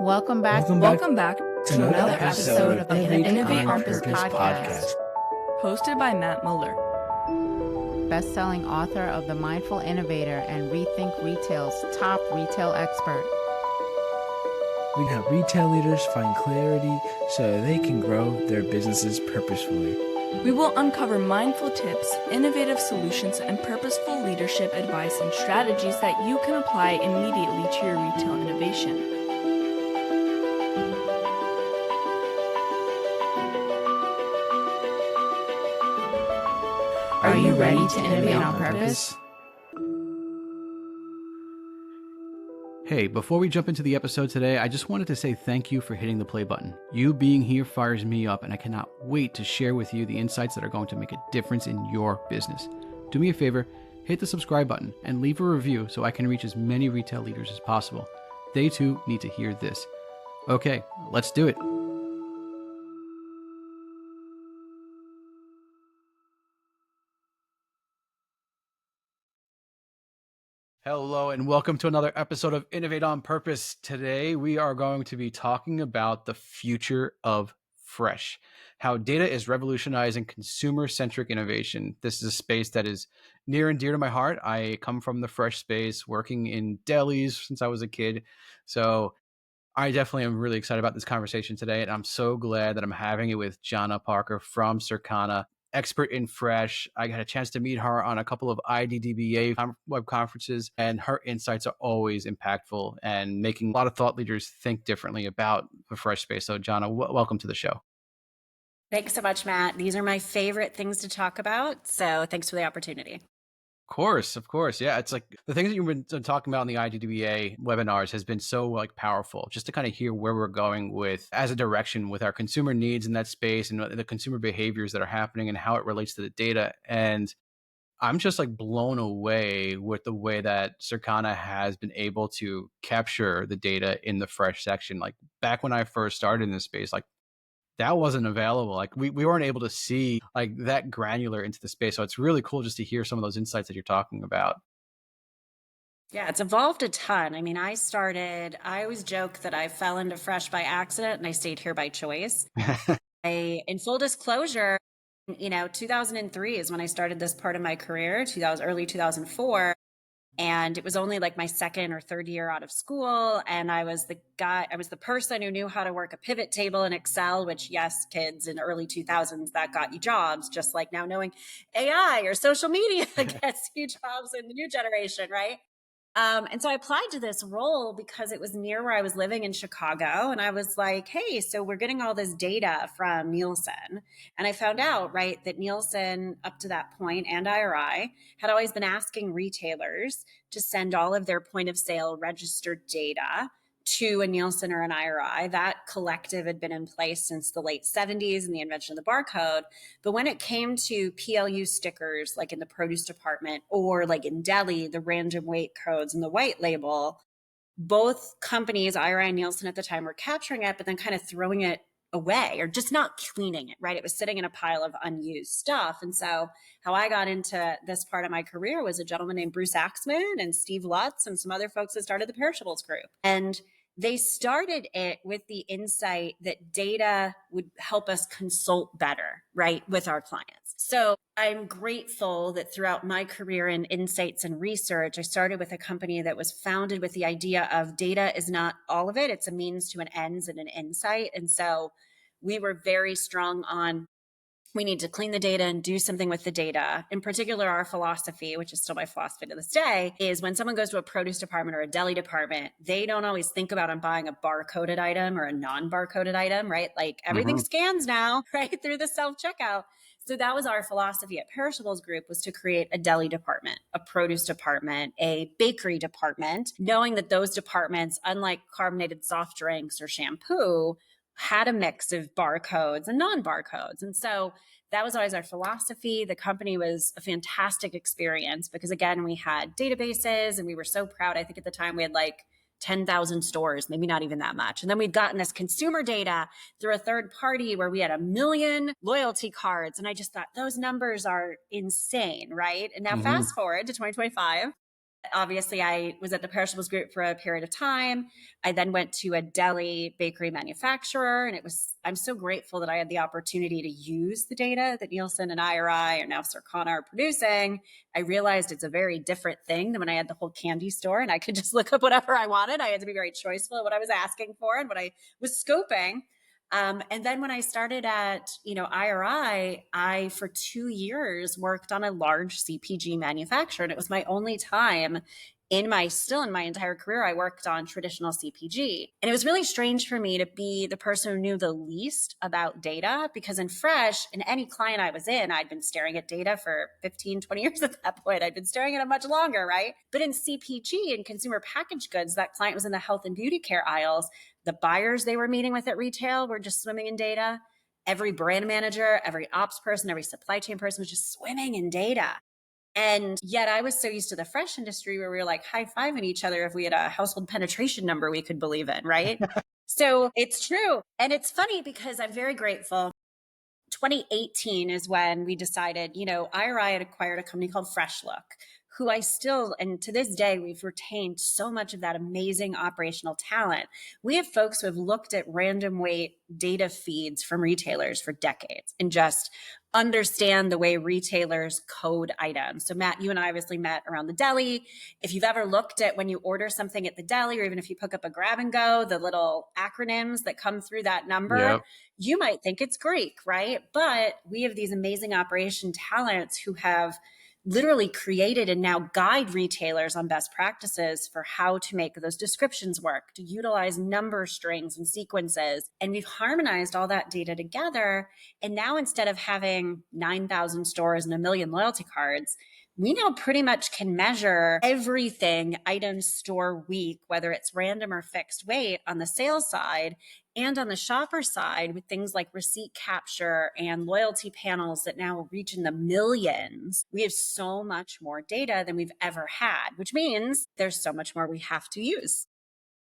Welcome back to another episode of the Innovate on Purpose podcast, hosted by Matt Mueller, best-selling author of The Mindful Innovator and Rethink Retail's top retail expert. We can help retail leaders find clarity so they can grow their businesses purposefully. We will uncover mindful tips, innovative solutions, and purposeful leadership advice and strategies that you can apply immediately to your retail innovation. Are you ready to innovate on purpose? Hey, before we jump into the episode today, I just wanted to say thank you for hitting the play button. You being here fires me up, and I cannot wait to share with you the insights that are going to make a difference in your business. Do me a favor, hit the subscribe button and leave a review so I can reach as many retail leaders as possible. They too need to hear this. Okay, let's do it. Hello and welcome to another episode of Innovate on Purpose. Today we are going to be talking about the future of fresh, how data is revolutionizing consumer-centric innovation. This is a space that is near and dear to my heart. I come from the fresh space, working in delis since I was a kid. So I definitely am really excited about this conversation today, and I'm so glad that I'm having it with Jonna Parker from Circana, expert in fresh. I got a chance to meet her on a couple of IDDBA web conferences, and her insights are always impactful and making a lot of thought leaders think differently about the fresh space. So Jonna, welcome to the show. Thanks so much, Matt. These are my favorite things to talk about. So thanks for the opportunity. Of course. Yeah. It's like the things that you've been talking about in the IDDBA webinars has been so powerful just to kind of hear where we're going with as a direction with our consumer needs in that space and the consumer behaviors that are happening and how it relates to the data. And I'm just blown away with the way that Circana has been able to capture the data in the fresh section. Like back when I first started in this space, that wasn't available. We weren't able to see that granular into the space. So it's really cool just to hear some of those insights that you're talking about. Yeah, it's evolved a ton. I mean, I always joke that I fell into fresh by accident and I stayed here by choice. In full disclosure, 2003 is when I started this part of my career, early 2004. And it was only my second or third year out of school. And I was the person who knew how to work a pivot table in Excel, which, yes, kids in the early 2000s, that got you jobs, just like now knowing AI or social media gets you jobs in the new generation, right? And so I applied to this role because it was near where I was living in Chicago. And I was like, hey, so we're getting all this data from Nielsen. And I found out, right, that Nielsen up to that point and IRI had always been asking retailers to send all of their point of sale registered data to a Nielsen or an IRI. That collective had been in place since the late 70s and the invention of the barcode. But when it came to PLU stickers, like in the produce department, or in deli, the random weight codes and the white label, both companies, IRI and Nielsen at the time, were capturing it, but then kind of throwing it away or just not cleaning it, right? It was sitting in a pile of unused stuff. And so how I got into this part of my career was a gentleman named Bruce Axman and Steve Lutz and some other folks that started the Perishables group. And they started it with the insight that data would help us consult better, right, with our clients. So I'm grateful that throughout my career in insights and research, I started with a company that was founded with the idea of data is not all of it. It's a means to an ends and an insight. And so we were very strong on we need to clean the data and do something with the data. In particular, our philosophy, which is still my philosophy to this day, is when someone goes to a produce department or a deli department, they don't always think about I'm buying a barcoded item or a non-barcoded item, right? Everything scans now, right, through the self-checkout. So that was our philosophy at Perishables Group, was to create a deli department, a produce department, a bakery department, knowing that those departments, unlike carbonated soft drinks or shampoo, had a mix of barcodes and non-barcodes. And so that was always our philosophy. The company was a fantastic experience because, again, we had databases and we were so proud. I think at the time we had 10,000 stores, maybe not even that much. And then we'd gotten this consumer data through a third party where we had 1 million loyalty cards. And I just thought those numbers are insane, right? And now fast forward to 2025. Obviously, I was at the perishables group for a period of time. I then went to a deli bakery manufacturer, and I'm so grateful that I had the opportunity to use the data that Nielsen and IRI and now Circana are producing. I realized it's a very different thing than when I had the whole candy store and I could just look up whatever I wanted. I had to be very choiceful of what I was asking for and what I was scoping. And then when I started at, IRI, I for 2 years worked on a large CPG manufacturer, and it was my only time in my entire career, I worked on traditional CPG. And it was really strange for me to be the person who knew the least about data, because in Fresh, in any client I was in, I'd been staring at data for 15, 20 years at that point. I'd been staring at it much longer, right? But in CPG and consumer packaged goods, that client was in the health and beauty care aisles. The buyers they were meeting with at retail were just swimming in data. Every brand manager, every ops person, every supply chain person was just swimming in data. And yet I was so used to the fresh industry where we were like high-fiving each other if we had a household penetration number we could believe in, right? So it's true. And it's funny because I'm very grateful. 2018 is when we decided, IRI had acquired a company called Fresh Look, who I still, and to this day, we've retained so much of that amazing operational talent. We have folks who have looked at random weight data feeds from retailers for decades and just understand the way retailers code items. So Matt, you and I obviously met around the deli. If you've ever looked at when you order something at the deli, or even if you pick up a grab and go, the little acronyms that come through that number, Yep. you might think it's Greek, right? But we have these amazing operation talents who have literally created and now guide retailers on best practices for how to make those descriptions work, to utilize number strings and sequences. And we've harmonized all that data together. And now instead of having 9,000 stores and a million loyalty cards, we now pretty much can measure everything item, store, week, whether it's random or fixed weight on the sales side and on the shopper side with things like receipt capture and loyalty panels that now reach in the millions. We have so much more data than we've ever had, which means there's so much more we have to use.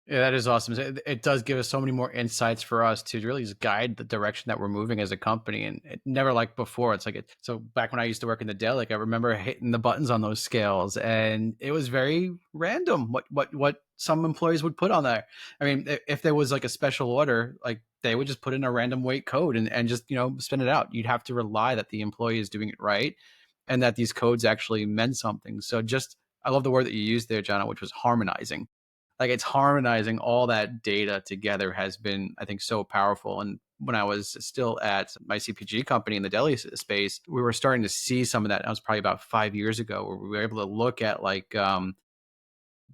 Yeah, that is awesome. It does give us so many more insights for us to really just guide the direction that we're moving as a company. And it never like before. So back when I used to work in the deli, like I remember hitting the buttons on those scales, and it was very random what some employees would put on there. I mean, if there was like a special order, like they would just put in a random weight code and just, spin it out. You'd have to rely that the employee is doing it right and that these codes actually meant something. So I love the word that you used there, Jonna, which was harmonizing. Like it's harmonizing all that data together has been, I think, so powerful. And when I was still at my CPG company in the deli space, we were starting to see some of that. That was probably about 5 years ago, where we were able to look at like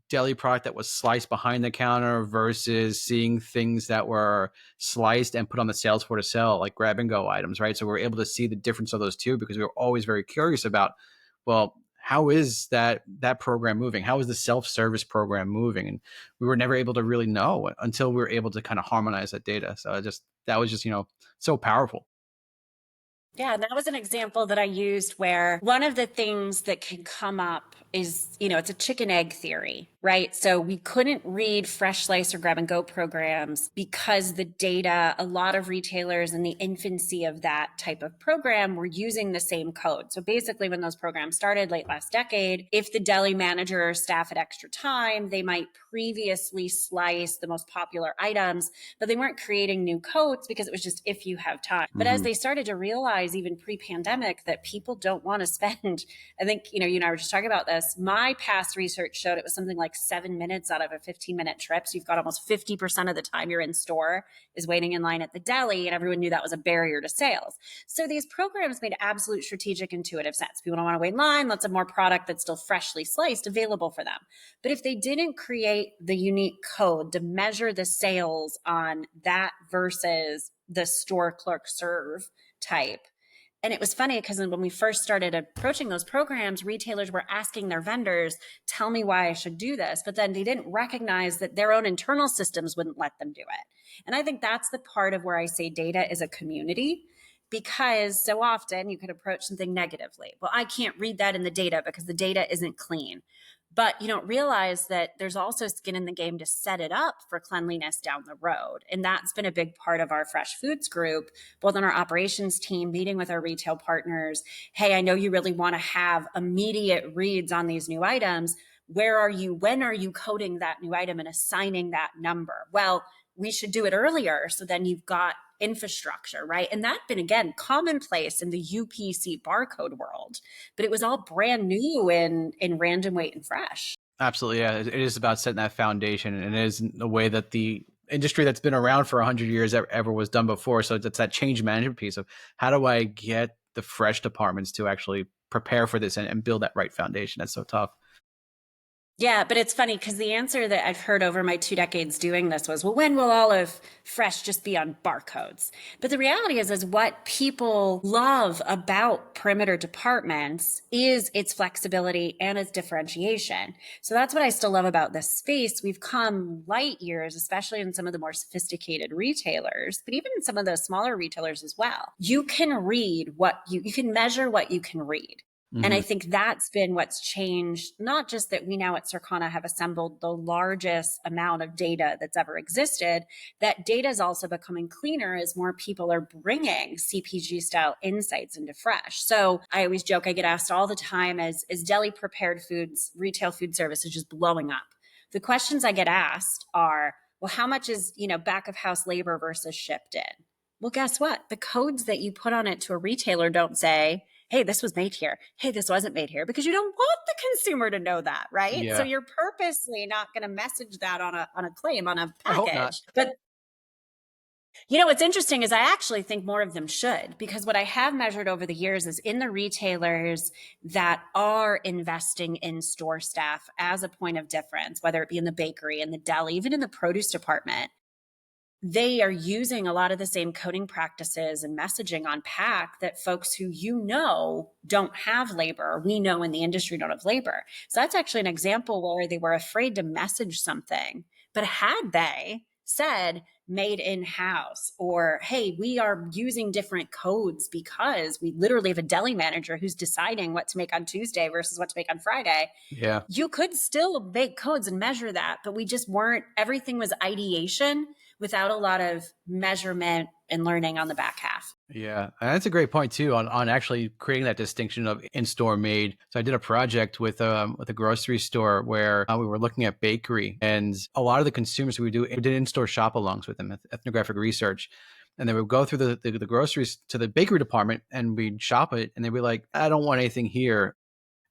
deli product that was sliced behind the counter versus seeing things that were sliced and put on the sales floor to sell, like grab and go items, right? So we were able to see the difference of those two because we were always very curious about, well, how is that program moving? How is the self-service program moving? And we were never able to really know until we were able to kind of harmonize that data. So that was just, so powerful. Yeah, that was an example that I used where one of the things that can come up is, it's a chicken egg theory, right? So we couldn't read fresh slice or grab and go programs because the data, a lot of retailers in the infancy of that type of program were using the same code. So basically when those programs started late last decade, if the deli manager or staff had extra time, they might previously slice the most popular items, but they weren't creating new codes because it was just if you have time. But as they started to realize even pre-pandemic that people don't want to spend, I think, you and I were just talking about this. My past research showed it was something like 7 minutes out of a 15-minute trip. So you've got almost 50% of the time you're in store is waiting in line at the deli, and everyone knew that was a barrier to sales. So these programs made absolute strategic, intuitive sense. People don't want to wait in line. Let's have more product that's still freshly sliced available for them. But if they didn't create the unique code to measure the sales on that versus the store clerk serve type, and it was funny because when we first started approaching those programs, retailers were asking their vendors, tell me why I should do this. But then they didn't recognize that their own internal systems wouldn't let them do it. And I think that's the part of where I say data is a community, because so often you could approach something negatively. Well, I can't read that in the data because the data isn't clean. But you don't realize that there's also skin in the game to set it up for cleanliness down the road. And that's been a big part of our fresh foods group, both on our operations team, meeting with our retail partners. Hey, I know you really want to have immediate reads on these new items, where are you, when are you coding that new item and assigning that number? Well, we should do it earlier. So then you've got infrastructure, right? And that's been, again, commonplace in the UPC barcode world, but it was all brand new in random weight and fresh. Absolutely. Yeah. It is about setting that foundation, and it is a way that the industry that's been around for 100 years ever was done before. So it's that change management piece of how do I get the fresh departments to actually prepare for this and build that right foundation. That's so tough. Yeah, but it's funny because the answer that I've heard over my 2 decades doing this was, well, when will all of fresh just be on barcodes? But the reality is what people love about perimeter departments is its flexibility and its differentiation. So that's what I still love about this space. We've come light years, especially in some of the more sophisticated retailers, but even in some of those smaller retailers as well. You can read what you can measure what you can read. And I think that's been what's changed, not just that we now at Circana have assembled the largest amount of data that's ever existed, that data is also becoming cleaner as more people are bringing CPG style insights into fresh. So I always joke, I get asked all the time as deli prepared foods, retail food service is just blowing up. The questions I get asked are, well, how much is, back of house labor versus shipped in? Well, guess what? The codes that you put on it to a retailer don't say, hey, this was made here. Hey, this wasn't made here, because you don't want the consumer to know that, right? Yeah. So you're purposely not going to message that on a claim, on a I hope not. package. But what's interesting is I actually think more of them should, because what I have measured over the years is in the retailers that are investing in store staff as a point of difference, whether it be in the bakery, in the deli, even in the produce department, they are using a lot of the same coding practices and messaging on pack that folks who don't have labor, we know in the industry don't have labor. So that's actually an example where they were afraid to message something, but had they said made in-house, or hey, we are using different codes because we literally have a deli manager who's deciding what to make on Tuesday versus what to make on Friday. Yeah. You could still make codes and measure that, but we just weren't, everything was ideation without a lot of measurement and learning on the back half. Yeah, and that's a great point too on actually creating that distinction of in-store made. So I did a project with a grocery store where we were looking at bakery, and a lot of the consumers we did in-store shop-alongs with them, ethnographic research, and they would go through the groceries to the bakery department, and we'd shop it, and they'd be like, I don't want anything here.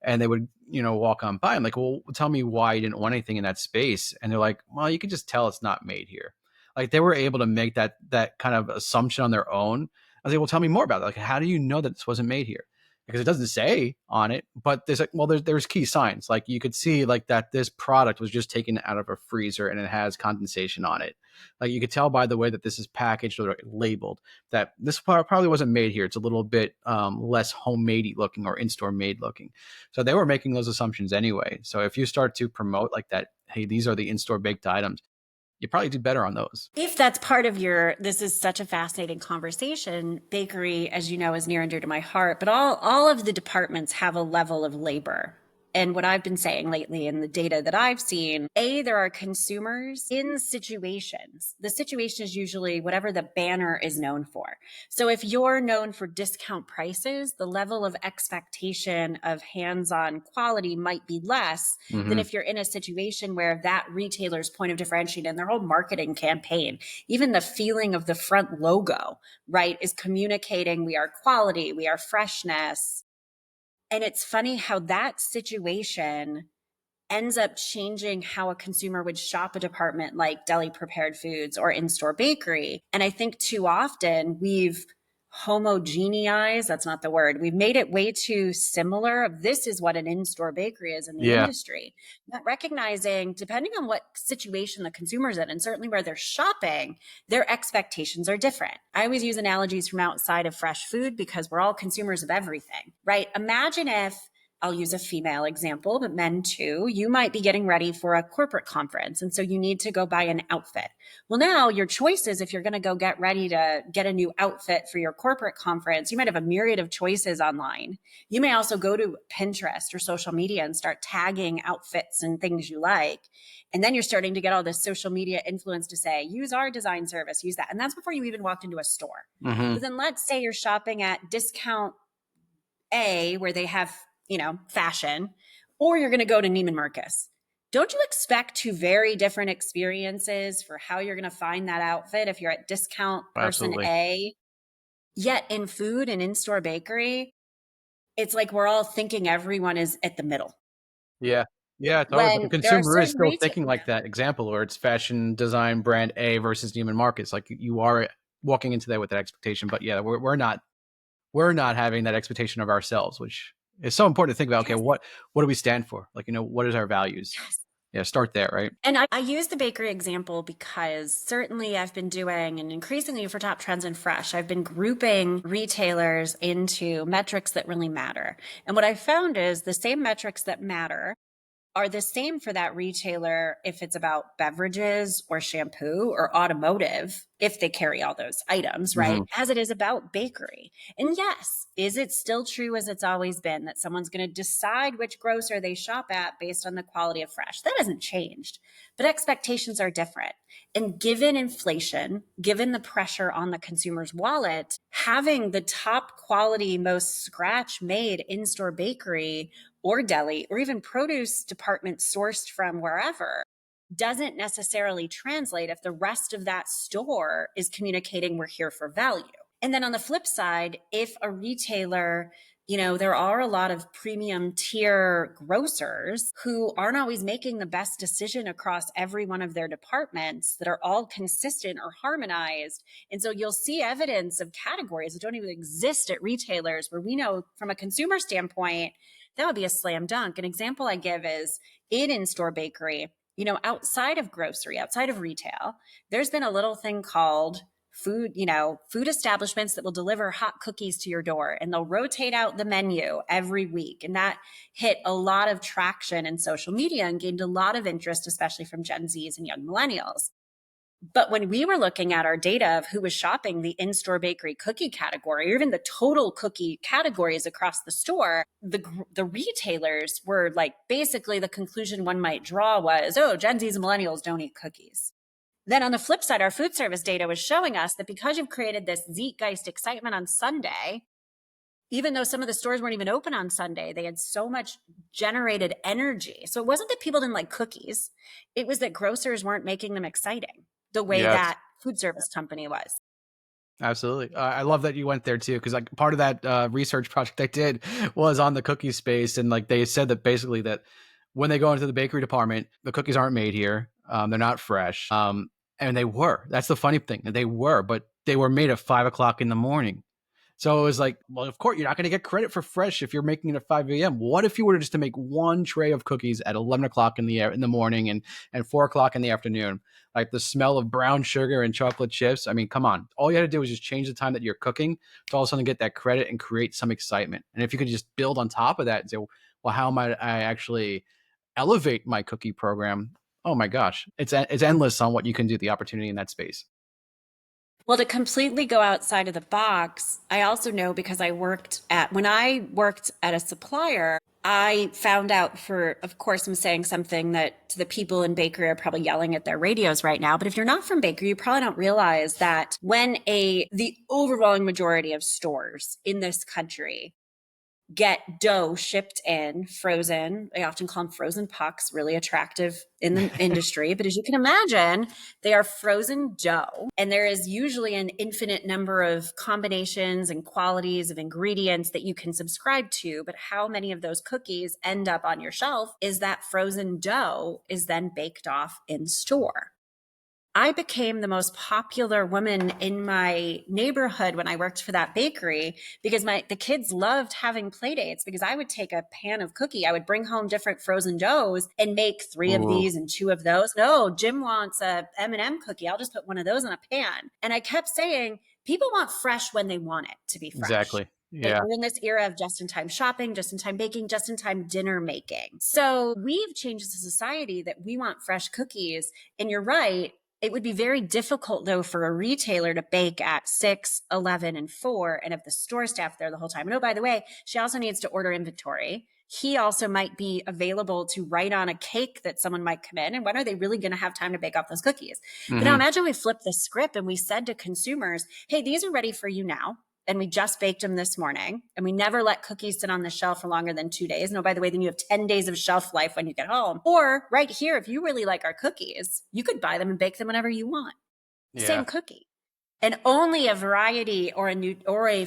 And they would, walk on by. I'm like, well, tell me why you didn't want anything in that space. And they're like, well, you can just tell it's not made here. Like they were able to make that kind of assumption on their own. I was like, well, tell me more about it. Like, how do you know that this wasn't made here? Because it doesn't say on it, but there's key signs. Like you could see like that this product was just taken out of a freezer and it has condensation on it. Like you could tell by the way that this is packaged or labeled that this probably wasn't made here. It's a little bit less homemade looking or in-store made looking. So they were making those assumptions anyway. So if you start to promote like that, hey, these are the in-store baked items, you probably do better on those. If that's part of this is such a fascinating conversation. Bakery, as you know, is near and dear to my heart, but all of the departments have a level of labor. And what I've been saying lately in the data that I've seen, there are consumers in situations. The situation is usually whatever the banner is known for. So if you're known for discount prices, the level of expectation of hands-on quality might be less than if you're in a situation where that retailer's point of differentiation and their whole marketing campaign, even the feeling of the front logo, right, is communicating we are quality, we are freshness. And it's funny how that situation ends up changing how a consumer would shop a department like deli prepared foods or in-store bakery. And I think too often we've homogeneized, that's not the word, we've made it way too similar of this is what an in-store bakery is in the industry. Not recognizing, depending on what situation the consumer's in and certainly where they're shopping, their expectations are different. I always use analogies from outside of fresh food because we're all consumers of everything, right? Imagine if, I'll use a female example, but men too, you might be getting ready for a corporate conference. And so you need to go buy an outfit. Well, now your choices, if you're going to go get ready to get a new outfit for your corporate conference, you might have a myriad of choices online. You may also go to Pinterest or social media and start tagging outfits and things you like. And then you're starting to get all this social media influence to say, use our design service, use that. And that's before you even walked into a store. But then let's say you're shopping at discount A, where they have fashion, or you're going to go to Neiman Marcus. Don't you expect two very different experiences for how you're going to find that outfit if you're at discount person Absolutely. A? Yet in food and in-store bakery, it's like we're all thinking everyone is at the middle. Yeah. Yeah, totally. But the When there are consumer is certain still retail, thinking like that example where it's fashion design brand A versus Neiman Marcus. Like you are walking into that with that expectation. But yeah, we're not having that expectation of ourselves, which is so important to think about. Okay, yes, what do we stand for? Like, what is our values? yes. Yeah, start there, right? And I use the bakery example because certainly I've been doing, and increasingly for Top Trends and Fresh, I've been grouping retailers into metrics that really matter. And what I found is the same metrics that matter are the same for that retailer if it's about beverages or shampoo or automotive, if they carry all those items, right? Mm-hmm. As it is about bakery. And yes, is it still true as it's always been that someone's going to decide which grocer they shop at based on the quality of fresh? That hasn't changed, but expectations are different. And given inflation, given the pressure on the consumer's wallet, having the top quality, most scratch made in store bakery or deli or even produce department sourced from wherever doesn't necessarily translate if the rest of that store is communicating we're here for value. And then on the flip side, if a retailer, there are a lot of premium tier grocers who aren't always making the best decision across every one of their departments that are all consistent or harmonized. And so you'll see evidence of categories that don't even exist at retailers where we know from a consumer standpoint, that would be a slam dunk. An example I give is in-store bakery, outside of grocery, outside of retail, there's been a little thing called food establishments that will deliver hot cookies to your door, and they'll rotate out the menu every week. And that hit a lot of traction in social media and gained a lot of interest, especially from Gen Zs and young millennials. But when we were looking at our data of who was shopping the in-store bakery cookie category, or even the total cookie categories across the store, the retailers were like, basically the conclusion one might draw was, oh, Gen Zs and millennials don't eat cookies. Then on the flip side, our food service data was showing us that because you've created this zeitgeist excitement on Sunday, even though some of the stores weren't even open on Sunday, they had so much generated energy. So it wasn't that people didn't like cookies. It was that grocers weren't making them exciting the way Yes. that food service company was. Absolutely. I love that you went there too, because like part of that research project I did was on the cookie space, and like they said that basically that when they go into the bakery department, the cookies aren't made here, they're not fresh, and they were. That's the funny thing, they were, but they were made at 5 o'clock in the morning. So it was like, well, of course, you're not going to get credit for fresh if you're making it at 5 a.m. What if you were just to make one tray of cookies at 11 o'clock in the morning and 4 o'clock in the afternoon? Like the smell of brown sugar and chocolate chips. I mean, come on. All you had to do was just change the time that you're cooking to all of a sudden get that credit and create some excitement. And if you could just build on top of that and say, well, how might I actually elevate my cookie program? Oh my gosh, it's endless on what you can do, the opportunity in that space. Well, to completely go outside of the box, I also know because when I worked at a supplier, I found out of course, I'm saying something that the people in bakery are probably yelling at their radios right now. But if you're not from bakery, you probably don't realize that when the overwhelming majority of stores in this country get dough shipped in frozen. I often call them frozen pucks, really attractive in the industry. But as you can imagine, they are frozen dough. And there is usually an infinite number of combinations and qualities of ingredients that you can subscribe to. But how many of those cookies end up on your shelf is that frozen dough is then baked off in store. I became the most popular woman in my neighborhood when I worked for that bakery because the kids loved having play dates because I would take a pan of cookie. I would bring home different frozen doughs and make 3 of these and 2 of those. No, Jim wants a M&M cookie. I'll just put one of those in a pan. And I kept saying, people want fresh when they want it to be fresh. Exactly. Yeah. We're in this era of just-in-time shopping, just-in-time baking, just-in-time dinner making. So we've changed as a society that we want fresh cookies. And you're right. It would be very difficult, though, for a retailer to bake at 6, 11, and 4 and have the store staff there the whole time. And oh, by the way, she also needs to order inventory. He also might be available to write on a cake that someone might come in. And when are they really going to have time to bake off those cookies? But now imagine we flip the script and we said to consumers, hey, these are ready for you now. and we just baked them this morning, and we never let cookies sit on the shelf for longer than 2 days. No, by the way, then you have 10 days of shelf life when you get home. Or right here, if you really like our cookies, you could buy them and bake them whenever you want. Yeah. Same cookie. And only a variety or a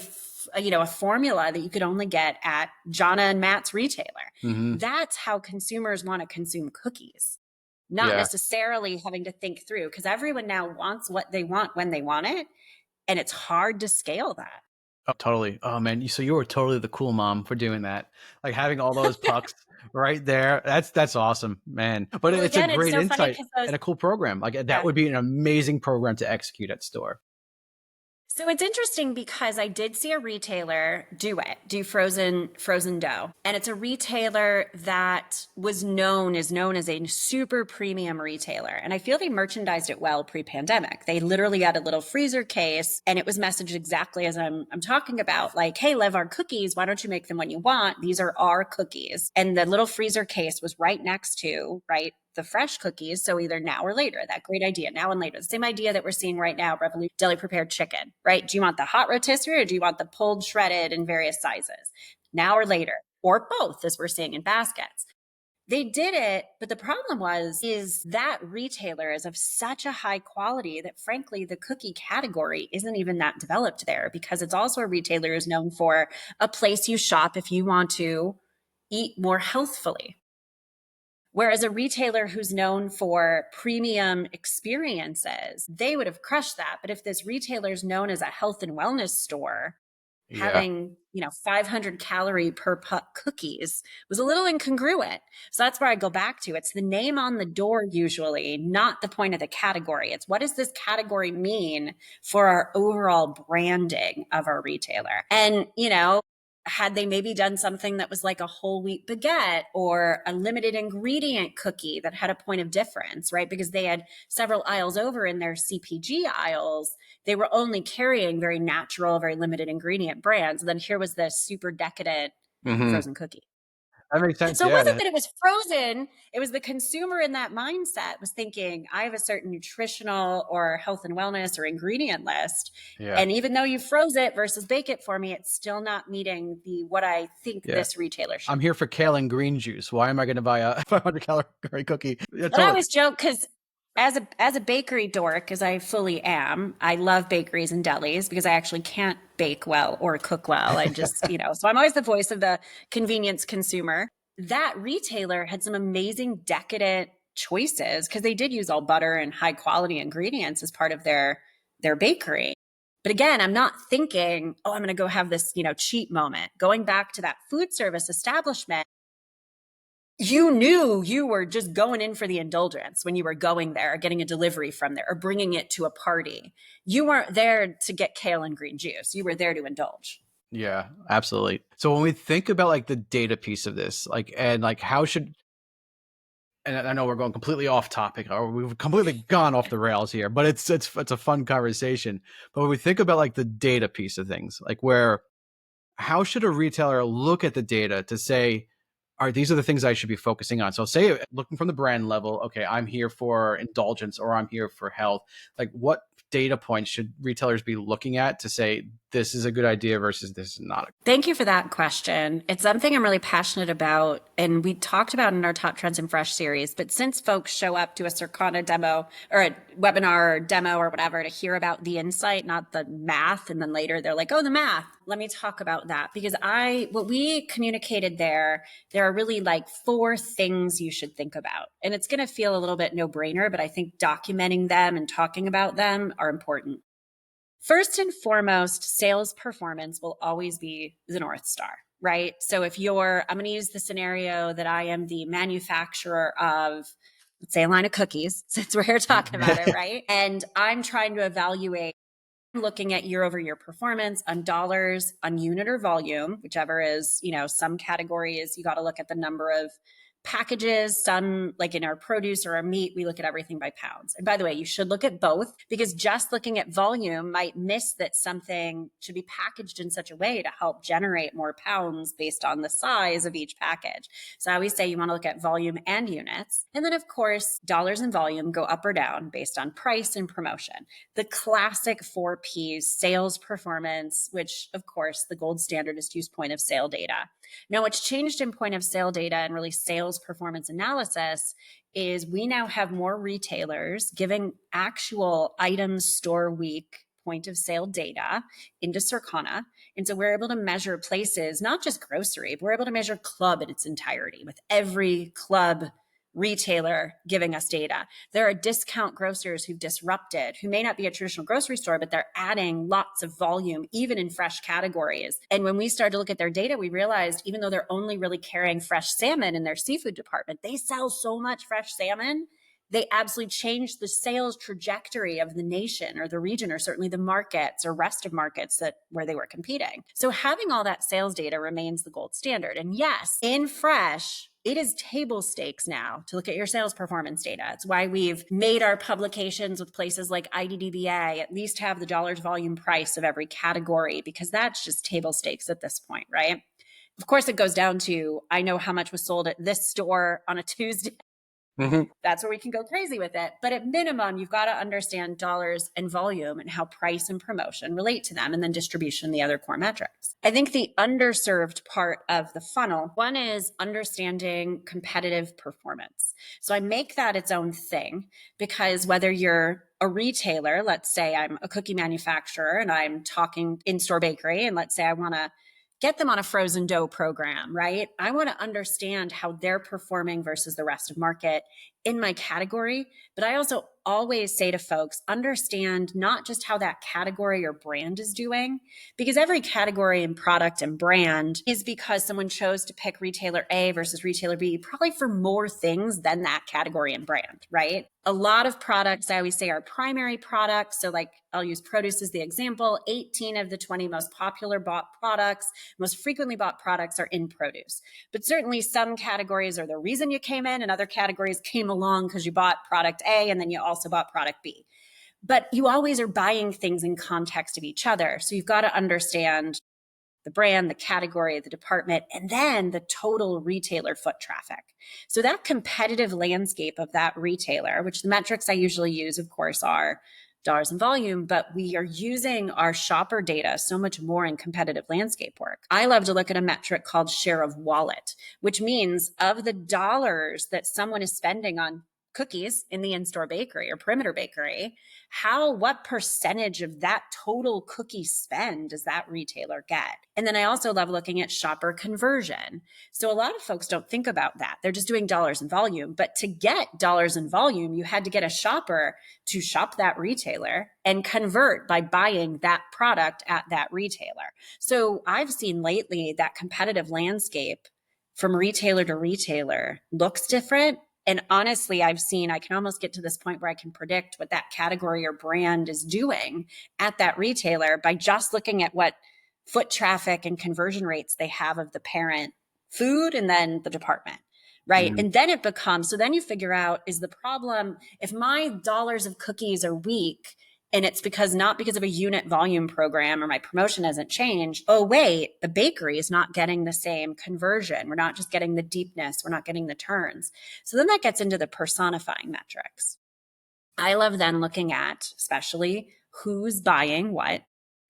formula that you could only get at Jonna and Matt's retailer. Mm-hmm. That's how consumers want to consume cookies, not necessarily having to think through, because everyone now wants what they want when they want it. And it's hard to scale that. Oh, totally. Oh man, so you were totally the cool mom for doing that. Like having all those pucks right there. That's awesome, man. But Well, it's again, a great so funny insight 'cause and a cool program. Like that would be an amazing program to execute at store. So it's interesting because I did see a retailer do frozen dough. And it's a retailer that is known as a super premium retailer. And I feel they merchandised it well pre-pandemic. They literally had a little freezer case, and it was messaged exactly as I'm talking about, like, hey, love our cookies. Why don't you make them when you want? These are our cookies. And the little freezer case was right next to, the fresh cookies. So either now or later, that great idea, now and later. The same idea that we're seeing right now, Revolution deli prepared chicken, right? Do you want the hot rotisserie or do you want the pulled shredded in various sizes? Now or later, or both, as we're seeing in baskets. They did it, but the problem is that retailer is of such a high quality that frankly, the cookie category isn't even that developed there, because it's also a retailer who's known for a place you shop if you want to eat more healthfully. Whereas a retailer who's known for premium experiences, they would have crushed that. But if this retailer is known as a health and wellness store, having 500 calorie per puck cookies was a little incongruent. So that's where I go back to. It's the name on the door usually, not the point of the category. It's what does this category mean for our overall branding of our retailer? And, had they maybe done something that was like a whole wheat baguette or a limited ingredient cookie that had a point of difference, right? Because they had several aisles over in their CPG aisles, they were only carrying very natural, very limited ingredient brands. And then here was this super decadent frozen cookie. That makes sense. So it wasn't that it was frozen. It was the consumer in that mindset was thinking, I have a certain nutritional or health and wellness or ingredient list. Yeah. And even though you froze it versus bake it for me, it's still not meeting what I think this retailer should. I'm here for kale and green juice. Why am I going to buy a 500 calorie cookie? But I always joke because as a bakery dork, as I fully am, I love bakeries and delis because I actually can't bake well or cook well. I just, so I'm always the voice of the convenience consumer. That retailer had some amazing decadent choices because they did use all butter and high quality ingredients as part of their bakery. But again, I'm not thinking, I'm going to go have this, cheap moment. Going back to that food service establishment, you knew you were just going in for the indulgence when you were going there or getting a delivery from there or bringing it to a party. You weren't there to get kale and green juice. You were there to indulge. Yeah, absolutely. So when we think about like the data piece of this, how should, and I know we're going completely off topic or we've completely gone off the rails here, but it's a fun conversation. But when we think about like the data piece of things, how should a retailer look at the data to say, all right, these are the things I should be focusing on. So say looking from the brand level, okay, I'm here for indulgence or I'm here for health. Like what data points should retailers be looking at to say this is a good idea versus this is not? Thank you for that question. It's something I'm really passionate about, and we talked about in our Top Trends in Fresh series. But since folks show up to a Circana demo or a webinar or demo or whatever to hear about the insight, not the math, and then later they're like, oh, the math. Let me talk about that because what we communicated there are really like 4 things you should think about. And it's going to feel a little bit no-brainer, but I think documenting them and talking about them are important. First and foremost, sales performance will always be the North Star, right? So if I'm going to use the scenario that I am the manufacturer of, let's say, a line of cookies, since we're here talking about it, right? And I'm trying to evaluate, looking at year over year performance on dollars, on unit or volume, whichever is, some categories, you got to look at the number of packages. Some, like in our produce or our meat, we look at everything by pounds. And by the way, you should look at both, because just looking at volume might miss that something should be packaged in such a way to help generate more pounds based on the size of each package. So I always say you want to look at volume and units. And then of course, dollars and volume go up or down based on price and promotion. The classic 4 Ps: sales, performance, which of course the gold standard is to use point of sale data. Now, what's changed in point of sale data and really sales performance analysis is we now have more retailers giving actual items store week point of sale data into Circana. And so we're able to measure places, not just grocery, but we're able to measure club in its entirety, with every club retailer giving us data. There are discount grocers who've disrupted, who may not be a traditional grocery store, but they're adding lots of volume, even in fresh categories. And when we started to look at their data, we realized even though they're only really carrying fresh salmon in their seafood department, they sell so much fresh salmon. They absolutely changed the sales trajectory of the nation or the region, or certainly the markets or rest of markets where they were competing. So having all that sales data remains the gold standard. And yes, in fresh, it is table stakes now to look at your sales performance data. It's why we've made our publications with places like IDDBA at least have the dollars, volume, price of every category, because that's just table stakes at this point, right? Of course, it goes down to, I know how much was sold at this store on a Tuesday. That's where we can go crazy with it. But at minimum, you've got to understand dollars and volume and how price and promotion relate to them, and then distribution, the other core metrics. I think the underserved part of the funnel, one is understanding competitive performance. So I make that its own thing, because whether you're a retailer, let's say I'm a cookie manufacturer and I'm talking in-store bakery, and let's say I want to get them on a frozen dough program, right? I want to understand how they're performing versus the rest of market in my category. But I also always say to folks, understand not just how that category or brand is doing, because every category and product and brand is because someone chose to pick retailer A versus retailer B, probably for more things than that category and brand, right? A lot of products, I always say, are primary products. So like, I'll use produce as the example. 18 of the 20 most popular bought products, most frequently bought products, are in produce. But certainly some categories are the reason you came in, and other categories came along because you bought product A and then you also bought product B. But you always are buying things in context of each other. So you've got to understand the brand, the category, the department, and then the total retailer foot traffic. So that competitive landscape of that retailer, which the metrics I usually use, of course, are dollars and volume, but we are using our shopper data so much more in competitive landscape work. I love to look at a metric called share of wallet, which means of the dollars that someone is spending on cookies in the in-store bakery or perimeter bakery, what percentage of that total cookie spend does that retailer get? And then I also love looking at shopper conversion. So a lot of folks don't think about that. They're just doing dollars and volume. But to get dollars and volume, you had to get a shopper to shop that retailer and convert by buying that product at that retailer. So I've seen lately that competitive landscape from retailer to retailer looks different. And honestly, I can almost get to this point where I can predict what that category or brand is doing at that retailer by just looking at what foot traffic and conversion rates they have of the parent food and then the department, right? And then it becomes, so then you figure out, is the problem, if my dollars of cookies are weak, and it's not because of a unit volume program or my promotion hasn't changed. Oh, wait, the bakery is not getting the same conversion. We're not just getting the deepness. We're not getting the turns. So then that gets into the personifying metrics. I love then looking at, especially, who's buying what,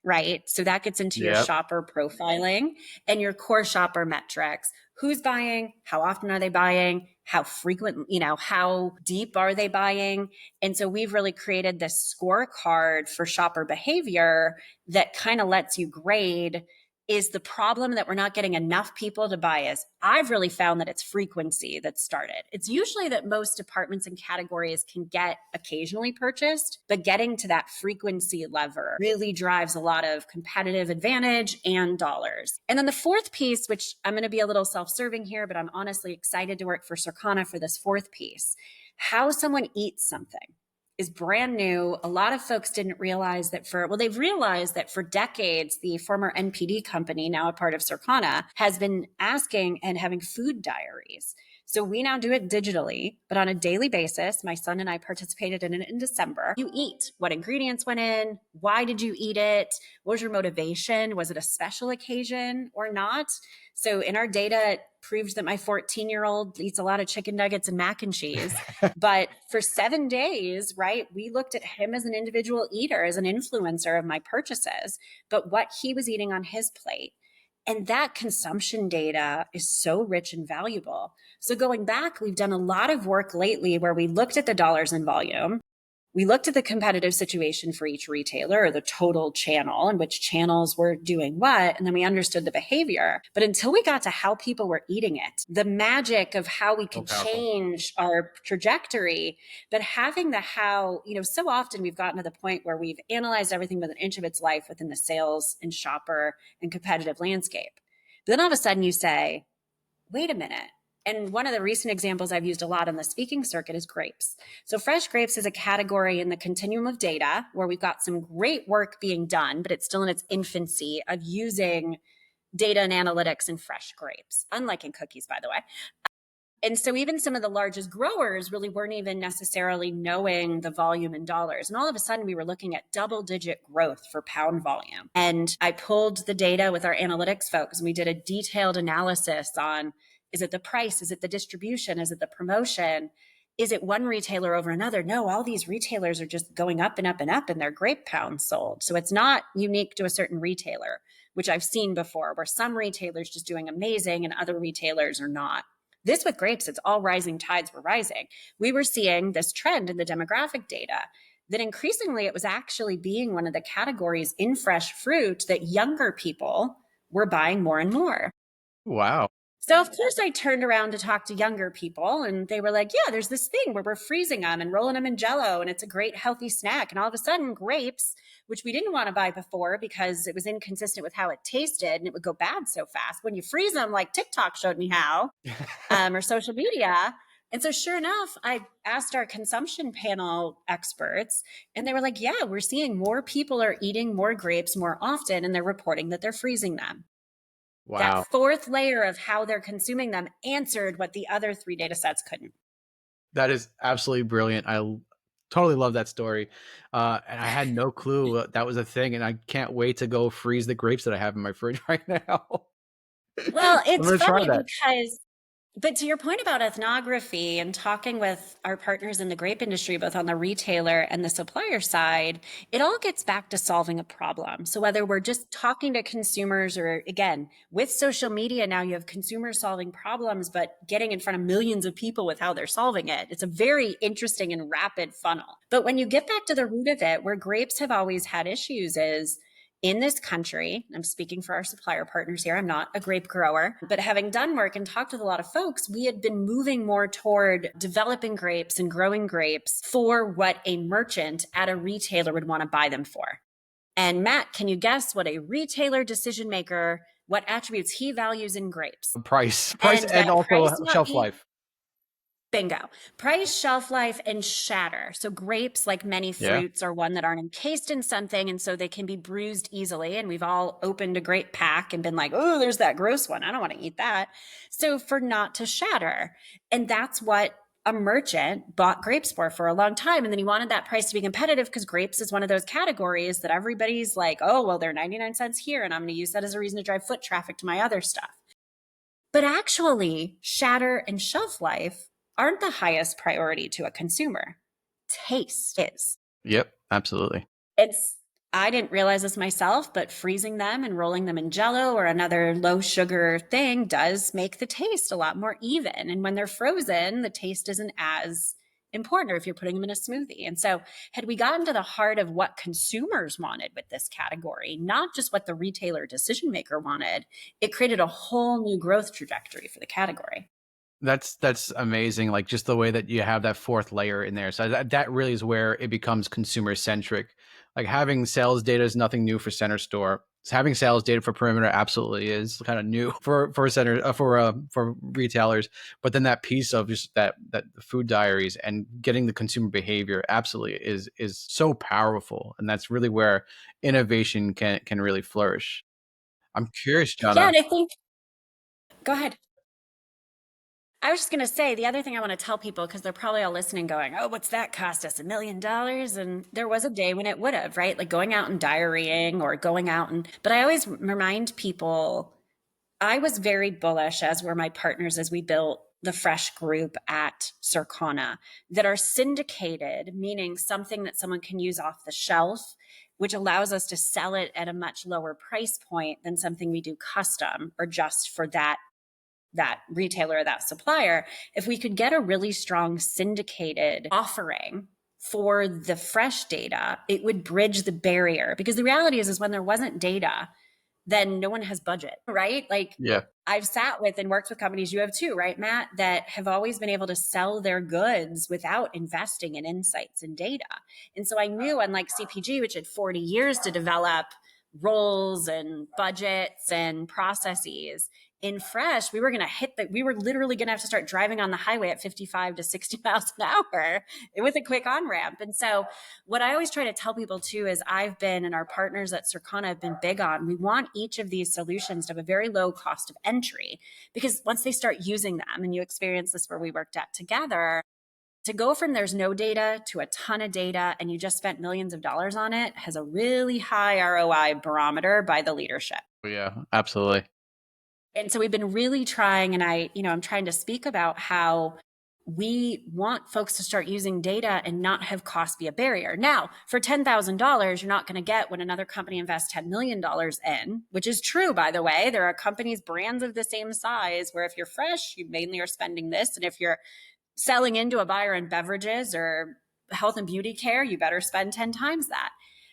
right? So that gets into your shopper profiling and your core shopper metrics. Who's buying? How often are they buying? How frequent, how deep are they buying? And so we've really created this scorecard for shopper behavior that kind of lets you grade, is the problem that we're not getting enough people to buy us? I've really found that it's frequency that started. It's usually that most departments and categories can get occasionally purchased, but getting to that frequency lever really drives a lot of competitive advantage and dollars. And then the fourth piece, which I'm going to be a little self-serving here, but I'm honestly excited to work for Circana for this fourth piece, how someone eats something is brand new. A lot of folks didn't realize that they've realized that for decades, the former NPD company, now a part of Circana, has been asking and having food diaries. So we now do it digitally, but on a daily basis. My son and I participated in it in December. You eat, what ingredients went in, why did you eat it, what was your motivation, was it a special occasion or not? So in our data, it proved that my 14-year-old eats a lot of chicken nuggets and mac and cheese. But for 7 days, right, we looked at him as an individual eater, as an influencer of my purchases, but what he was eating on his plate. And that consumption data is so rich and valuable. So going back, we've done a lot of work lately where we looked at the dollars in volume. We looked at the competitive situation for each retailer, or the total channel, and which channels were doing what. And then we understood the behavior. But until we got to how people were eating it, the magic of how we could change our trajectory, but having the how, so often we've gotten to the point where we've analyzed everything with an inch of its life within the sales and shopper and competitive landscape. But then all of a sudden you say, wait a minute. And one of the recent examples I've used a lot on the speaking circuit is grapes. So fresh grapes is a category in the continuum of data where we've got some great work being done, but it's still in its infancy of using data and analytics in fresh grapes, unlike in cookies, by the way. And so even some of the largest growers really weren't even necessarily knowing the volume in dollars. And all of a sudden we were looking at double-digit growth for pound volume. And I pulled the data with our analytics folks, and we did a detailed analysis on, is it the price? Is it the distribution? Is it the promotion? Is it one retailer over another? No, all these retailers are just going up and up and up in their grape pounds sold. So it's not unique to a certain retailer, which I've seen before, where some retailers just doing amazing and other retailers are not. This with grapes, it's all rising tides were rising. We were seeing this trend in the demographic data that increasingly it was actually being one of the categories in fresh fruit that younger people were buying more and more. Wow. So of course I turned around to talk to younger people, and they were like, yeah, there's this thing where we're freezing them and rolling them in Jell-O, and it's a great healthy snack. And all of a sudden grapes, which we didn't want to buy before because it was inconsistent with how it tasted and it would go bad so fast. When you freeze them, like TikTok showed me how, or social media. And so sure enough, I asked our consumption panel experts, and they were like, yeah, we're seeing more people are eating more grapes more often, and they're reporting that they're freezing them. Wow. That fourth layer of how they're consuming them answered what the other three data sets couldn't. That is absolutely brilliant. I totally love that story. And I had no clue that was a thing. And I can't wait to go freeze the grapes that I have in my fridge right now. Well, it's funny that. because, but to your point about ethnography and talking with our partners in the grape industry, both on the retailer and the supplier side, it all gets back to solving a problem. So whether we're just talking to consumers, or again, with social media, now you have consumers solving problems, but getting in front of millions of people with how they're solving it. It's a very interesting and rapid funnel. But when you get back to the root of it, where grapes have always had issues is, in this country, I'm speaking for our supplier partners here, I'm not a grape grower, but having done work and talked with a lot of folks, we had been moving more toward developing grapes and growing grapes for what a merchant at a retailer would want to buy them for. And Matt, can you guess what a retailer decision maker, what attributes he values in grapes? Price and also price shelf life. Bingo. Price, shelf life, and shatter. So grapes, like many fruits, are one that aren't encased in something, and so they can be bruised easily. And we've all opened a grape pack and been like, oh, there's that gross one. I don't want to eat that. So for not to shatter. And that's what a merchant bought grapes for a long time. And then he wanted that price to be competitive because grapes is one of those categories that everybody's like, oh, well, they're 99 cents here, and I'm going to use that as a reason to drive foot traffic to my other stuff. But actually, shatter and shelf life aren't the highest priority to a consumer. Taste is. Yep, absolutely. I didn't realize this myself, but freezing them and rolling them in Jell-O or another low sugar thing does make the taste a lot more even. And when they're frozen, the taste isn't as important, or if you're putting them in a smoothie. And so had we gotten to the heart of what consumers wanted with this category, not just what the retailer decision maker wanted, it created a whole new growth trajectory for the category. That's amazing. Like just the way that you have that fourth layer in there. So that really is where it becomes consumer centric. Like having sales data is nothing new for Center Store. Having sales data for Perimeter absolutely is kind of new for retailers. But then that piece of just that food diaries and getting the consumer behavior absolutely is so powerful. And that's really where innovation can really flourish. I'm curious, Jonna. Yeah, and I think, go ahead. I was just going to say the other thing I want to tell people, because they're probably all listening going, oh, what's that cost us? $1 million? And there was a day when it would have, right? Like going out and diarying or going out but I always remind people, I was very bullish, as were my partners, as we built the Fresh group at Circana, that are syndicated, meaning something that someone can use off the shelf, which allows us to sell it at a much lower price point than something we do custom or just for that retailer or that supplier. If we could get a really strong syndicated offering for the fresh data, it would bridge the barrier. Because the reality is when there wasn't data, then no one has budget, right? Like, Yeah. I've sat with and worked with companies, you have too, right, Matt, that have always been able to sell their goods without investing in insights and data. And so I knew, unlike CPG, which had 40 years to develop roles and budgets and processes, in Fresh, we were literally going to have to start driving on the highway at 55 to 60 miles an hour with a quick on ramp. And so what I always try to tell people too is and our partners at Circana have been big on, we want each of these solutions to have a very low cost of entry, because once they start using them, and you experience this where we worked at together, to go from there's no data to a ton of data and you just spent millions of dollars on it has a really high ROI barometer by the leadership. Yeah, absolutely. And so we've been really trying, and I'm trying to speak about how we want folks to start using data and not have cost be a barrier. Now, for $10,000, you're not going to get what another company invests $10 million in, which is true, by the way. There are companies, brands of the same size, where if you're fresh, you mainly are spending this. And if you're selling into a buyer in beverages or health and beauty care, you better spend 10 times that.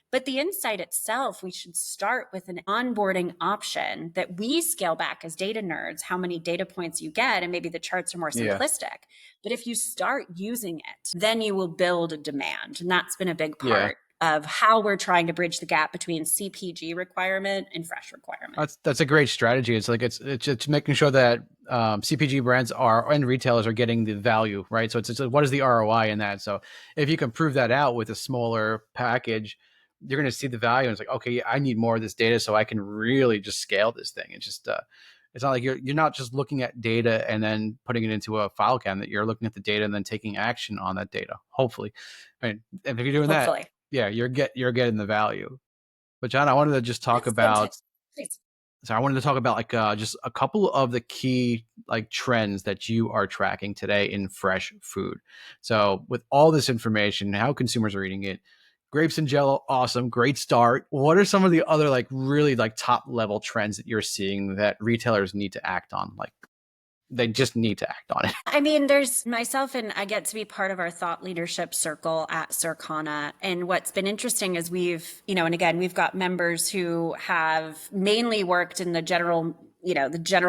But the insight itself, we should start with an onboarding option that we scale back as data nerds, how many data points you get, and maybe the charts are more simplistic. Yeah. But if you start using it, then you will build a demand. And that's been a big part of how we're trying to bridge the gap between CPG requirement and fresh requirement. That's a great strategy. It's like it's making sure that CPG brands and retailers are getting the value, right? So it's what is the ROI in that? So if you can prove that out with a smaller package, you're going to see the value. And it's like, okay, I need more of this data so I can really just scale this thing. It's just, it's not like you're not just looking at data and then putting it into a file cabinet. You're looking at the data and then taking action on that data. Hopefully, I mean, if you're doing that, yeah, you're getting the value. But John, I wanted to just talk about. So I wanted to talk about like just a couple of the key like trends that you are tracking today in fresh food. So with all this information, how consumers are eating it. Grapes and Jello, awesome, great start. What are some of the other like really like top level trends that you're seeing that retailers need to act on? Like they just need to act on it. I mean, there's myself, and I get to be part of our thought leadership circle at Circana. And what's been interesting is and again, we've got members who have mainly worked in the general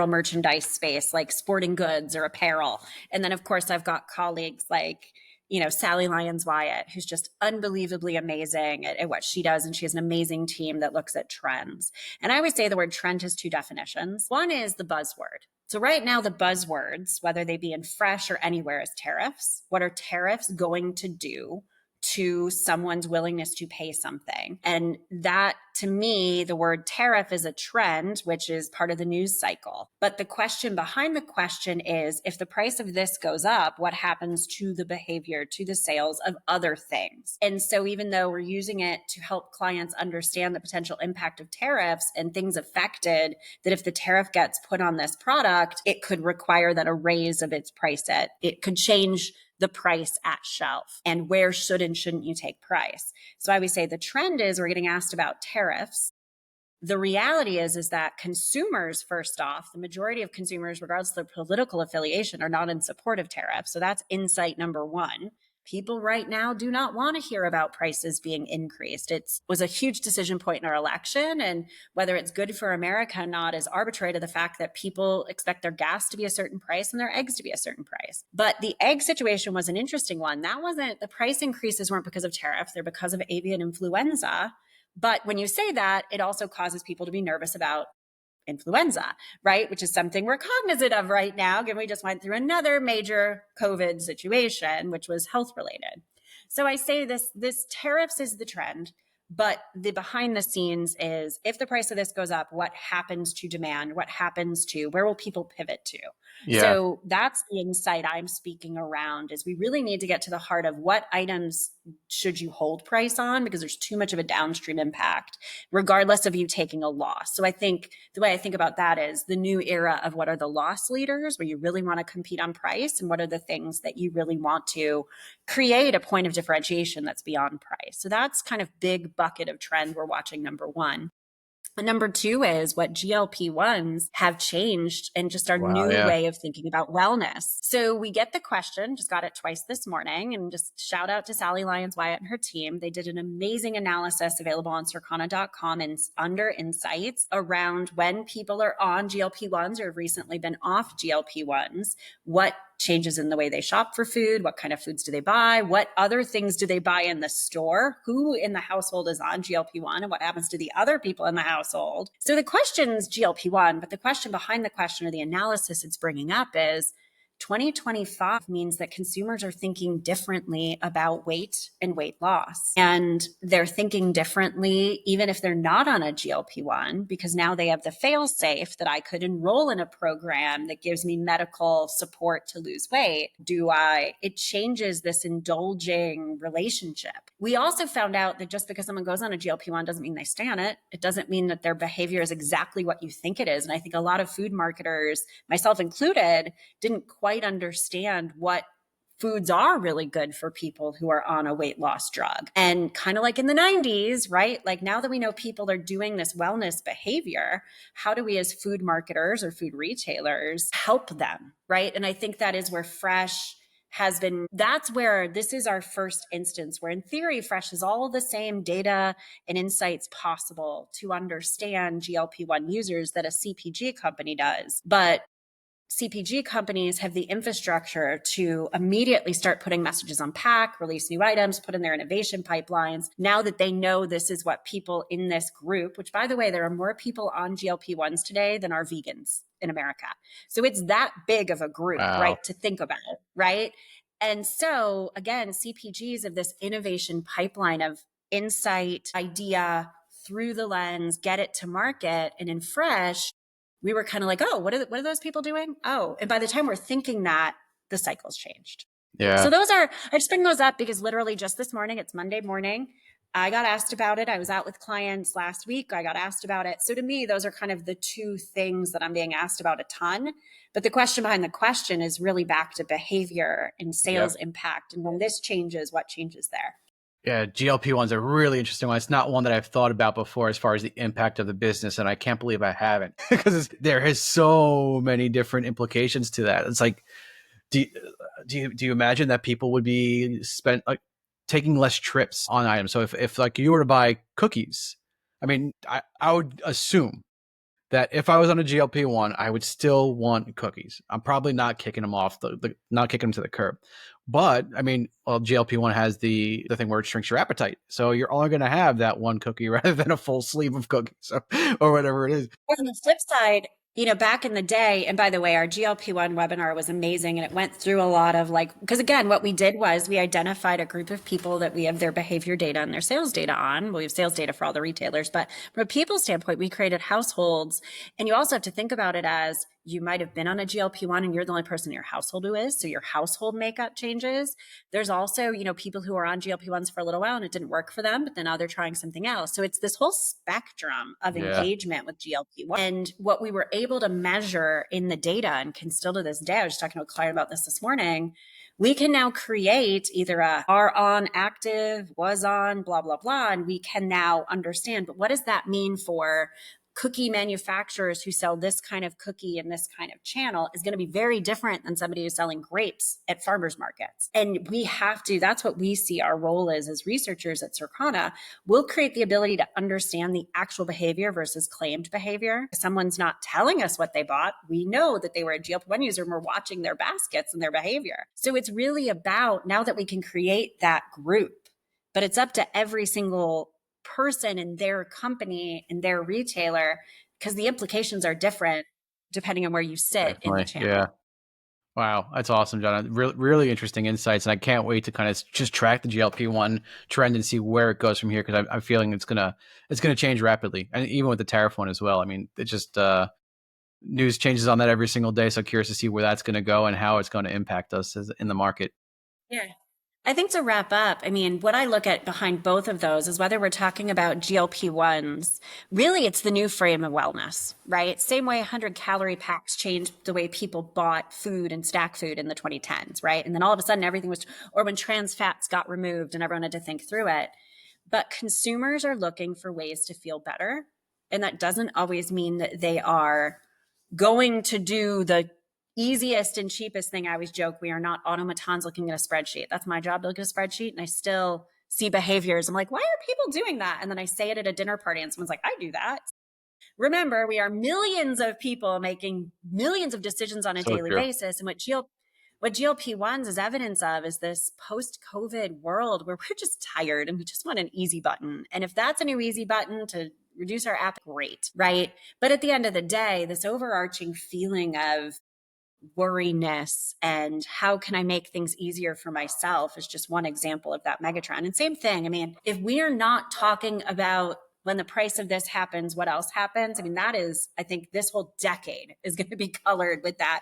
merchandise space, like sporting goods or apparel. And then of course I've got colleagues like Sally Lyons Wyatt, who's just unbelievably amazing at what she does. And she has an amazing team that looks at trends. And I always say the word trend has two definitions. One is the buzzword. So right now, the buzzwords, whether they be in fresh or anywhere, is tariffs. What are tariffs going to do to someone's willingness to pay something? And that, to me, the word tariff is a trend, which is part of the news cycle. But the question behind the question is, if the price of this goes up, what happens to the behavior, to the sales of other things? And so even though we're using it to help clients understand the potential impact of tariffs and things affected, that if the tariff gets put on this product, it could require that a raise of its price it could change the price at shelf, and where should and shouldn't you take price. So I would say the trend is we're getting asked about tariffs. The reality is that consumers, first off, the majority of consumers, regardless of their political affiliation, are not in support of tariffs. So that's insight number one. People right now do not want to hear about prices being increased. It was a huge decision point in our election, and whether it's good for America or not is arbitrary to the fact that people expect their gas to be a certain price and their eggs to be a certain price. But the egg situation was an interesting one. The price increases weren't because of tariff, they're because of avian influenza. But when you say that, it also causes people to be nervous about influenza, right? Which is something we're cognizant of right now, given we just went through another major COVID situation, which was health related. So I say this tariffs is the trend. But the behind the scenes is, if the price of this goes up, what happens to demand? What happens to, where will people pivot to? Yeah. So that's the insight I'm speaking around, is we really need to get to the heart of what items should you hold price on, because there's too much of a downstream impact, regardless of you taking a loss. So I think the way I think about that is the new era of what are the loss leaders, where you really want to compete on price, and what are the things that you really want to create a point of differentiation that's beyond price. So that's kind of big bucket of trend we're watching, number one. And number two is what GLP-1s have changed and just our new way of thinking about wellness. So we get the question, just got it twice this morning, and just shout out to Sally Lyons Wyatt and her team. They did an amazing analysis available on Circana.com and under Insights around when people are on GLP-1s or have recently been off GLP-1s, what changes in the way they shop for food, what kind of foods do they buy, what other things do they buy in the store, who in the household is on GLP-1, and what happens to the other people in the household. So the question is GLP-1, but the question behind the question, or the analysis it's bringing up, is 2025 means that consumers are thinking differently about weight and weight loss. And they're thinking differently, even if they're not on a GLP-1, because now they have the fail safe that I could enroll in a program that gives me medical support to lose weight. It changes this indulging relationship. We also found out that just because someone goes on a GLP-1 doesn't mean they stay on it. It doesn't mean that their behavior is exactly what you think it is. And I think a lot of food marketers, myself included, didn't quite understand what foods are really good for people who are on a weight loss drug. And kind of like in the 90s, right? Like now that we know people are doing this wellness behavior, how do we as food marketers or food retailers help them, right? And I think that is where Fresh has been, that's where this is our first instance where in theory, Fresh has all the same data and insights possible to understand GLP-1 users that a CPG company does. But CPG companies have the infrastructure to immediately start putting messages on pack, release new items, put in their innovation pipelines. Now that they know this is what people in this group, which by the way, there are more people on GLP-1s today than are vegans in America. So it's that big of a group, right, to think about, right? And so again, CPGs have this innovation pipeline of insight, idea, through the lens, get it to market. And in Fresh, we were kind of like, oh, what are those people doing? Oh, and by the time we're thinking that, the cycle's changed. Yeah. So I just bring those up because literally just this morning, it's Monday morning, I got asked about it. I was out with clients last week. I got asked about it. So to me, those are kind of the two things that I'm being asked about a ton. But the question behind the question is really back to behavior and sales impact. And when this changes, what changes there? Yeah, GLP-1's a really interesting one. It's not one that I've thought about before as far as the impact of the business, and I can't believe I haven't because there is so many different implications to that. It's like, do you imagine that people would be taking less trips on items? So if like you were to buy cookies, I mean, I would assume that if I was on a GLP-1, I would still want cookies. I'm probably not kicking them off, not kicking them to the curb. But I mean, well, GLP-1 has the thing where it shrinks your appetite. So you're only going to have that one cookie rather than a full sleeve of cookies or whatever it is. On the flip side, back in the day, and by the way, our GLP-1 webinar was amazing. And it went through a lot of because again, what we did was we identified a group of people that we have their behavior data and their sales data on. Well, we have sales data for all the retailers, but from a people standpoint, we created households. And you also have to think about it as you might have been on a GLP-1 and you're the only person in your household who is. So your household makeup changes. There's also, people who are on GLP-1s for a little while and it didn't work for them, but then now they're trying something else. So it's this whole spectrum of engagement with GLP-1. And what we were able to measure in the data and can still to this day, I was just talking to a client about this morning, we can now create either are on, active, was on, blah, blah, blah. And we can now understand, but what does that mean for cookie manufacturers who sell this kind of cookie in this kind of channel is going to be very different than somebody who's selling grapes at farmers markets. And we have to, that's what we see our role is as researchers at Circana. We'll create the ability to understand the actual behavior versus claimed behavior. If someone's not telling us what they bought, we know that they were a GLP-1 user and we're watching their baskets and their behavior. So it's really about now that we can create that group, but it's up to every single person in their company and their retailer, because the implications are different depending on where you sit in the channel. Yeah. Wow, that's awesome, John. Really interesting insights, and I can't wait to kind of just track the GLP-1 trend and see where it goes from here, because I'm feeling it's gonna change rapidly, and even with the tariff one as well. I mean, it just news changes on that every single day. So curious to see where that's going to go and how it's going to impact us in the market. Yeah. I think to wrap up, I mean, what I look at behind both of those is whether we're talking about GLP-1s, really it's the new frame of wellness, right? Same way 100-calorie packs changed the way people bought food and snack food in the 2010s, right? And then all of a sudden everything was, or when trans fats got removed and everyone had to think through it. But consumers are looking for ways to feel better. And that doesn't always mean that they are going to do the easiest and cheapest thing. I always joke, we are not automatons looking at a spreadsheet. That's my job, to look at a spreadsheet. And I still see behaviors. I'm like, why are people doing that? And then I say it at a dinner party and someone's like, I do that. Remember, we are millions of people making millions of decisions on a So daily true. basis. And what GLP-1s is evidence of is this post-COVID world where we're just tired and we just want an easy button. And if that's a new easy button to reduce our app, great, right? But at the end of the day, this overarching feeling of worriness and how can I make things easier for myself is just one example of that megatrend. And same thing, I mean, if we are not talking about when the price of this happens, what else happens? I mean, that is, I think this whole decade is going to be colored with that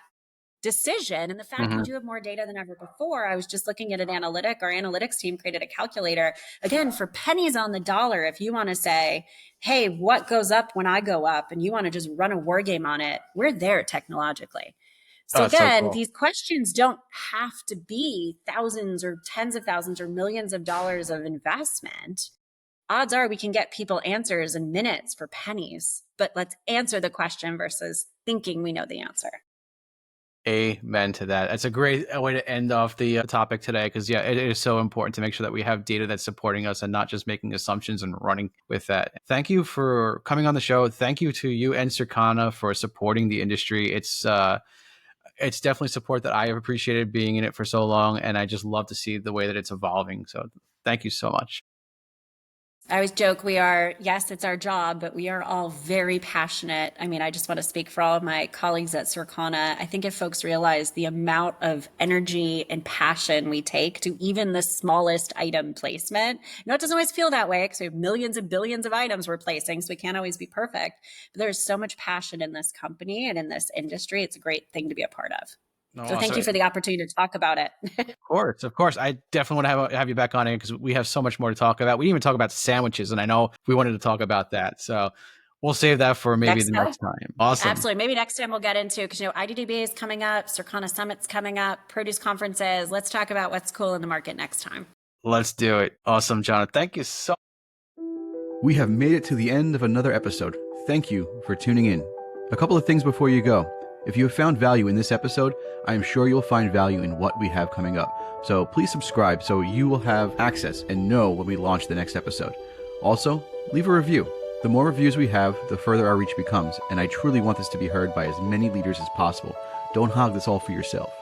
decision. And the fact we do have more data than ever before. I was just looking at an analytic. Our analytics team created a calculator, again, for pennies on the dollar. If you want to say, hey, what goes up when I go up, and you want to just run a war game on it, we're there technologically. So Oh, it's so again, cool. these questions don't have to be thousands or tens of thousands or millions of dollars of investment. Odds are we can get people answers in minutes for pennies, but let's answer the question versus thinking we know the answer. Amen to that. That's a great way to end off the topic today, because yeah, it is so important to make sure that we have data that's supporting us and not just making assumptions and running with that. Thank you for coming on the show. Thank you to you and Circana for supporting the industry. It's definitely support that I have appreciated, being in it for so long, and I just love to see the way that it's evolving. So thank you so much. I always joke we are, yes, it's our job, but we are all very passionate. I mean, I just want to speak for all of my colleagues at Circana. I think if folks realize the amount of energy and passion we take to even the smallest item placement, it doesn't always feel that way because we have millions and billions of items we're placing, so we can't always be perfect. But there's so much passion in this company and in this industry. It's a great thing to be a part of. No, So thank also, you for the opportunity to talk about it. of course. I definitely want to have you back on here because we have so much more to talk about. We didn't even talk about sandwiches, and I know we wanted to talk about that. So we'll save that for maybe Next the time. next time. Awesome. Absolutely. Maybe next time we'll get into, because IDDB is coming up, Circana Summit's coming up, produce conferences. Let's talk about what's cool in the market next time. Let's do it. Awesome, John. Thank you so much. We have made it to the end of another episode. Thank you for tuning in. A couple of things before you go. If you have found value in this episode, I am sure you'll find value in what we have coming up. So please subscribe so you will have access and know when we launch the next episode. Also, leave a review. The more reviews we have, the further our reach becomes, and I truly want this to be heard by as many leaders as possible. Don't hog this all for yourself.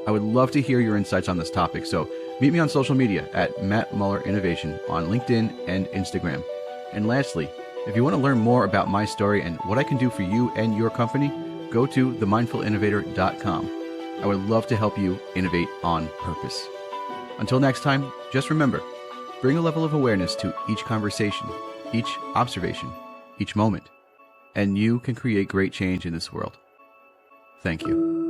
I would love to hear your insights on this topic, so meet me on social media at Matt Mueller Innovation on LinkedIn and Instagram. And lastly, if you want to learn more about my story and what I can do for you and your company, go to themindfulinnovator.com. I would love to help you innovate on purpose. Until next time, just remember, bring a level of awareness to each conversation, each observation, each moment, and you can create great change in this world. Thank you.